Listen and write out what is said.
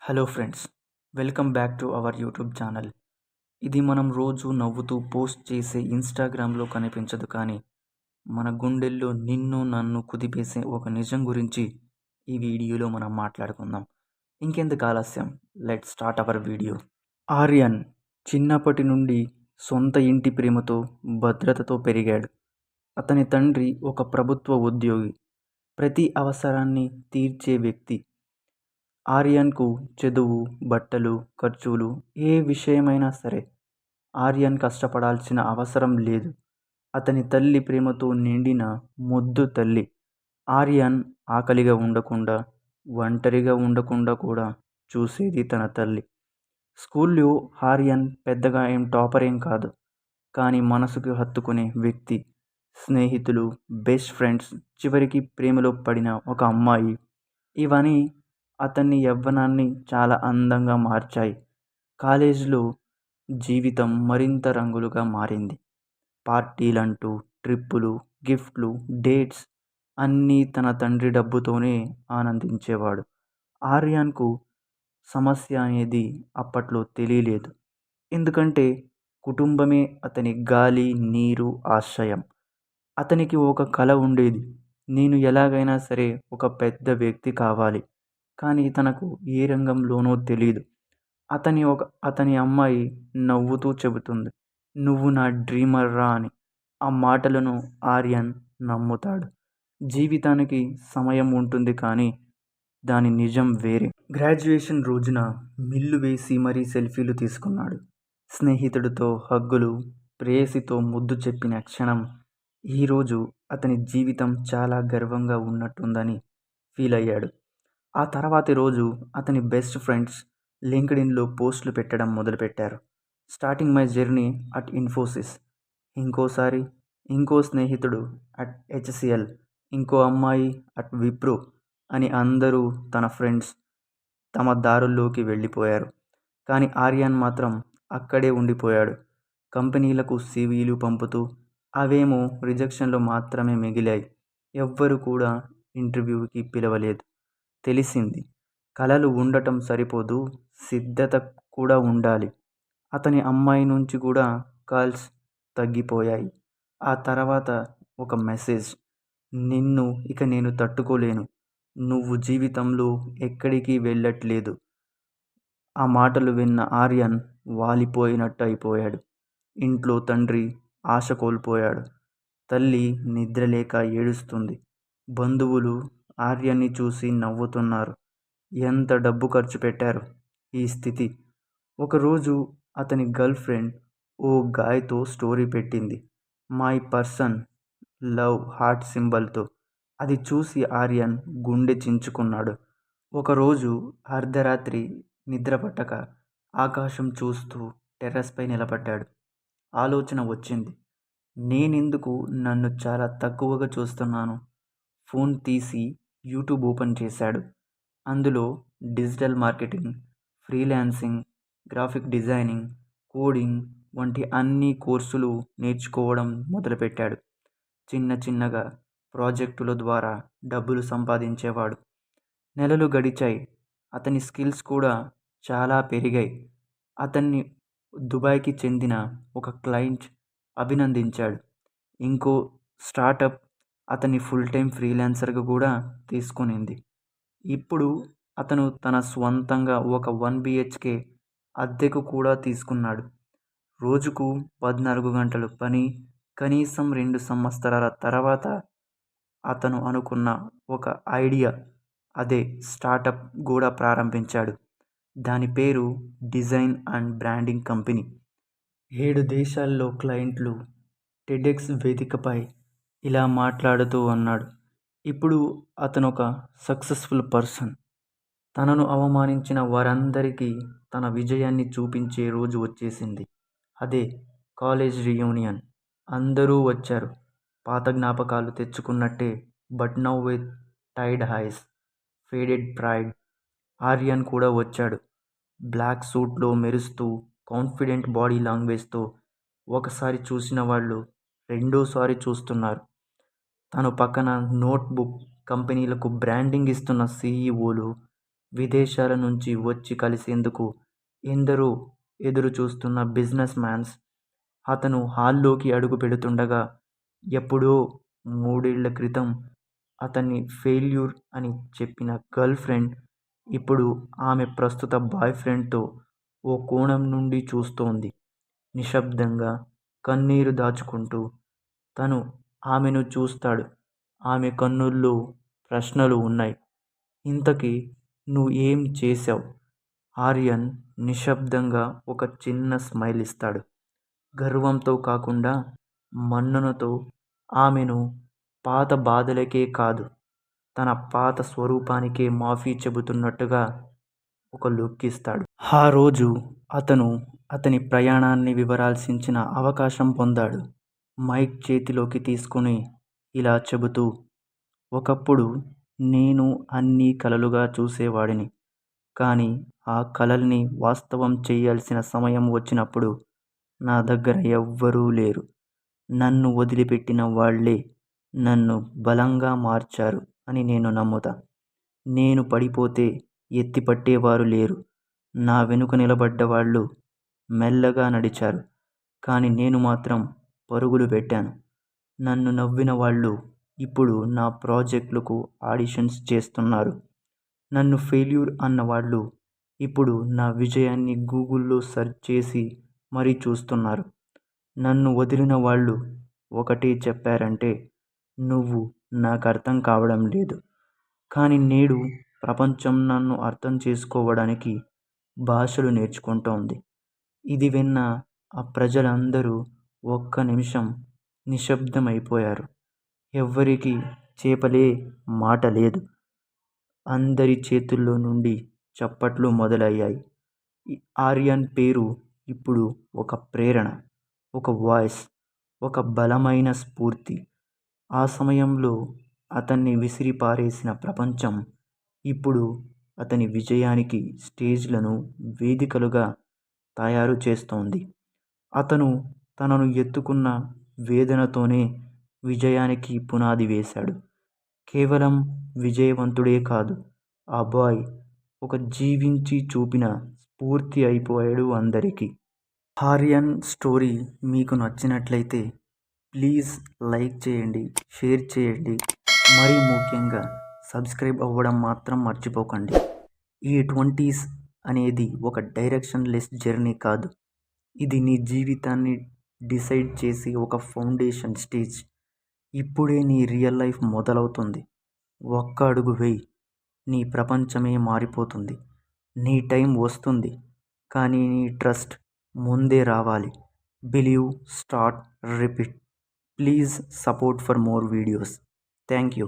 Hello friends, welcome back to our YouTube channel. ఇది మనం రోజు నవ్వుతూ పోస్ట్ చేసే ఇన్స్టాగ్రామ్లో కనిపించదు, కానీ మన గుండెల్లో నిన్ను నన్ను కుదిపేసే ఒక నిజం గురించి ఈ వీడియోలో మనం మాట్లాడుకుందాం. ఇంకెందుకు ఆలస్యం, let start our video. Aryan చిన్నప్పటి నుండి సొంత ఇంటి ప్రేమతో భద్రతతో పెరిగాడు. అతని తండ్రి ఒక ప్రభుత్వ ఉద్యోగి, ప్రతి అవసరాన్ని తీర్చే వ్యక్తి. ఆర్యన్కు చదువు, బట్టలు, ఖర్చులు ఏ విషయమైనా సరే ఆర్యన్ కష్టపడాల్సిన అవసరం లేదు. అతని తల్లి ప్రేమతో నిండిన ముద్దు తల్లి. ఆర్యన్ ఆకలిగా ఉండకుండా, ఒంటరిగా ఉండకుండా కూడా చూసేది తన తల్లి. స్కూల్లో ఆర్యన్ పెద్దగా టాపర్ ఏం కాదు, కానీ మనసుకు హత్తుకునే వ్యక్తి. స్నేహితులు, బెస్ట్ ఫ్రెండ్స్, చివరికి ప్రేమలో పడిన ఒక అమ్మాయి, ఇవన్నీ అతని యవ్వనాన్ని చాలా అందంగా మార్చాయి. కాలేజీలో జీవితం మరింత రంగులుగా మారింది. పార్టీలంటూ ట్రిప్పులు, గిఫ్ట్లు, డేట్స్ అన్నీ తన తండ్రి డబ్బుతోనే ఆనందించేవాడు. ఆర్యన్కు సమస్య అనేది అప్పట్లో తెలియలేదు, ఎందుకంటే కుటుంబమే అతని గాలి, నీరు, ఆశ్రయం. అతనికి ఒక కల ఉండేది, నేను ఎలాగైనా సరే ఒక పెద్ద వ్యక్తి కావాలి. కానీ తనకు ఏ రంగంలోనో తెలీదు. అతని అమ్మాయి నవ్వుతూ చెబుతుంది, నువ్వు నా డ్రీమర్ రా అని. ఆ మాటలను ఆర్యన్ నమ్ముతాడు. జీవితానికి సమయం ఉంటుంది, కానీ దాని నిజం వేరే. గ్రాడ్యుయేషన్ రోజున మిల్లు వేసి మరీ సెల్ఫీలు తీసుకున్నాడు. స్నేహితుడితో హగ్గులు, ప్రేయసితో ముద్దు చెప్పిన క్షణం. ఈరోజు అతని జీవితం చాలా గర్వంగా ఉన్నట్టుందని ఫీల్ అయ్యాడు. ఆ తర్వాతి రోజు అతని బెస్ట్ ఫ్రెండ్స్ లింక్డ్ఇన్లో పోస్టులు పెట్టడం మొదలుపెట్టారు. Starting my journey at Infosys, ఇంకోసారి ఇంకో స్నేహితుడు అట్ హెచ్సిఎల్, ఇంకో అమ్మాయి అట్ విప్రో అని అందరూ తన ఫ్రెండ్స్ తమ దారుల్లోకి వెళ్ళిపోయారు. కానీ ఆర్యన్ మాత్రం అక్కడే ఉండిపోయాడు. కంపెనీలకు సివిలు పంపుతూ అవేమో రిజెక్షన్లు మాత్రమే మిగిలాయి. ఎవ్వరు కూడా ఇంటర్వ్యూకి పిలవలేదు. తెలిసింది, కలలు ఉండటం సరిపోదు, సిద్ధత కూడా ఉండాలి. అతని అమ్మాయి నుంచి కూడా కాల్స్ తగ్గిపోయాయి. ఆ తర్వాత ఒక మెసేజ్, నిన్ను ఇక నేను తట్టుకోలేను, నువ్వు జీవితంలో ఎక్కడికి వెళ్ళట్లేదు. ఆ మాటలు విన్న ఆర్యన్ వాలిపోయినట్టు అయిపోయాడు. ఇంట్లో తండ్రి ఆశ కోల్పోయాడు. తల్లి నిద్రలేక ఏడుస్తుంది. బంధువులు ఆర్యన్ని చూసి నవ్వుతున్నారు. ఎంత డబ్బు ఖర్చు పెట్టారు ఈ స్థితి. ఒకరోజు అతని గర్ల్ ఫ్రెండ్ ఓ గాయ్తో స్టోరీ పెట్టింది, మై పర్సన్ లవ్ హార్ట్ సింబల్తో. అది చూసి ఆర్యన్ గుండె చించుకున్నాడు. ఒకరోజు అర్ధరాత్రి నిద్ర పట్టక ఆకాశం చూస్తూ టెర్రస్పై నిలబడ్డాడు. ఆలోచన వచ్చింది, నేనెందుకు నన్ను చాలా తక్కువగా చూస్తున్నాను. ఫోన్ తీసి యూట్యూబ్ ఓపెన్ చేశాడు. అందులో digital marketing, freelancing, graphic designing, coding వంటి అన్ని కోర్సులు నేర్చుకోవడం మొదలుపెట్టాడు. చిన్న చిన్నగా ప్రాజెక్టుల ద్వారా డబ్బులు సంపాదించేవాడు. నెలలు గడిచాయి. అతని స్కిల్స్ కూడా చాలా పెరిగాయి. అతన్ని దుబాయ్కి చెందిన ఒక క్లయింట్ అభినందించాడు. ఇంకో స్టార్టప్ అతన్ని ఫుల్ టైం ఫ్రీలాన్సర్గా కూడా తీసుకునింది. ఇప్పుడు అతను తన స్వంతంగా ఒక 1 BHK అద్దెకు కూడా తీసుకున్నాడు. రోజుకు 14 గంటలు పని. కనీసం 2 సంవత్సరాల తర్వాత అతను అనుకున్న ఒక ఐడియా, అదే స్టార్టప్ కూడా ప్రారంభించాడు. దాని పేరు డిజైన్ అండ్ బ్రాండింగ్ కంపెనీ. 7 దేశాల్లో క్లయింట్లు. టెడెక్స్ వేదికపై ఇలా మాట్లాడుతూ అన్నాడు, ఇప్పుడు అతను ఒక సక్సెస్ఫుల్ పర్సన్. తనను అవమానించిన వారందరికీ తన విజయాన్ని చూపించే రోజు వచ్చేసింది. అదే కాలేజ్ రీయూనియన్. అందరూ వచ్చారు, పాత జ్ఞాపకాలు తెచ్చుకున్నట్టే. But now with tied eyes, faded pride. Aryan కూడా వచ్చాడు. బ్లాక్ సూట్లో మెరుస్తూ, కాన్ఫిడెంట్ బాడీ లాంగ్వేజ్తో. ఒకసారి చూసిన వాళ్ళు రెండోసారి చూస్తున్నారు. తను పక్కన నోట్బుక్. కంపెనీలకు బ్రాండింగ్ ఇస్తున్న సీఈఓలు, విదేశాల నుంచి వచ్చి కలిసేందుకు ఎందరో ఎదురు చూస్తున్న బిజినెస్ మ్యాన్స్ అతను హాల్లోకి అడుగు పెడుతుండగా ఎప్పుడో 3 ఏళ్ల క్రితం అతన్ని ఫెయిల్యూర్ అని చెప్పిన గర్ల్ ఫ్రెండ్ ఇప్పుడు ఆమె ప్రస్తుత బాయ్ ఫ్రెండ్తో ఓ కోణం నుండి చూస్తోంది. నిశ్శబ్దంగా, కన్నీరు దాచుకుంటూ. తను ఆమెను చూస్తాడు. ఆమె కన్నుల్లో ప్రశ్నలు ఉన్నాయి. ఇంతకీ నువ్వు ఏం చేశావ్? ఆర్యన్ నిశ్శబ్దంగా ఒక చిన్న స్మైల్ ఇస్తాడు. గర్వంతో కాకుండా మన్ననతో. ఆమెను పాత బాధలకే కాదు, తన పాత స్వరూపానికే మాఫీ చెబుతున్నట్టుగా ఒక లుక్ ఇస్తాడు. ఆ రోజు అతను అతని ప్రయాణాన్ని వివరాల్సించిన అవకాశం పొందాడు. మైక్ చేతిలోకి తీసుకుని ఇలా చెబుతూ, ఒకప్పుడు నేను అన్నీ కలలుగా చూసేవాడిని. కానీ ఆ కలల్ని వాస్తవం చేయాల్సిన సమయం వచ్చినప్పుడు నా దగ్గర ఎవ్వరూ లేరు. నన్ను వదిలిపెట్టిన వాళ్ళే నన్ను బలంగా మార్చారు అని నేను నమ్ముతా. నేను పడిపోతే ఎత్తిపట్టేవారు లేరు. నా వెనుక నిలబడ్డవాళ్ళు మెల్లగా నడిచారు. కానీ నేను మాత్రం పరుగులు పెట్టాను. నన్ను నవ్విన వాళ్ళు ఇప్పుడు నా ప్రాజెక్టులకు ఆడిషన్స్ చేస్తున్నారు. నన్ను ఫెయిల్యూర్ అన్నవాళ్ళు ఇప్పుడు నా విజయాన్ని గూగుల్లో సెర్చ్ చేసి మరీ చూస్తున్నారు. నన్ను వదిలిన వాళ్ళు ఒకటే చెప్పారంటే, నువ్వు నాకర్థం కావడం లేదు. కానీ నేడు ప్రపంచం నన్ను అర్థం చేసుకోవడానికి భాషలు నేర్చుకుంటోంది. ఇది విన్న ఆ ప్రజలందరూ ఒక్క నిమిషం నిశ్శబ్దమైపోయారు. ఎవ్వరికీ చెప్పలే మాట లేదు. అందరి చేతుల్లో నుండి చప్పట్లు మొదలయ్యాయి. ఆర్యన్ పేరు ఇప్పుడు ఒక ప్రేరణ, ఒక వాయిస్, ఒక బలమైన స్ఫూర్తి. ఆ సమయంలో అతన్ని విసిరిపారేసిన ప్రపంచం ఇప్పుడు అతని విజయానికి స్టేజ్లను, వేదికలుగా తయారు చేస్తోంది. అతను తనను ఎత్తుకున్న వేదనతోనే విజయానికి పునాది వేశాడు. కేవలం విజయవంతుడే కాదు, ఆ బాయ్ ఒక జీవించి చూపిన స్ఫూర్తి అయిపోయాడు అందరికీ. ఆర్యన్ స్టోరీ మీకు నచ్చినట్లయితే ప్లీజ్ లైక్ చేయండి, షేర్ చేయండి. మరీ ముఖ్యంగా సబ్స్క్రైబ్ అవ్వడం మాత్రం మర్చిపోకండి. ఈ 20s అనేది ఒక డైరెక్షన్ లెస్ జర్నీ కాదు. ఇది నీ జీవితాన్ని డిసైడ్ చేసి ఒక ఫౌండేషన్ స్టేజ్. ఇప్పుడే నీ రియల్ లైఫ్ మొదలవుతుంది. ఒక్క అడుగు వేయి, నీ ప్రపంచమే మారిపోతుంది. నీ టైం వస్తుంది, కానీ నీ ట్రస్ట్ ముందే రావాలి. Believe, start, repeat. Please support for more videos. Thank you.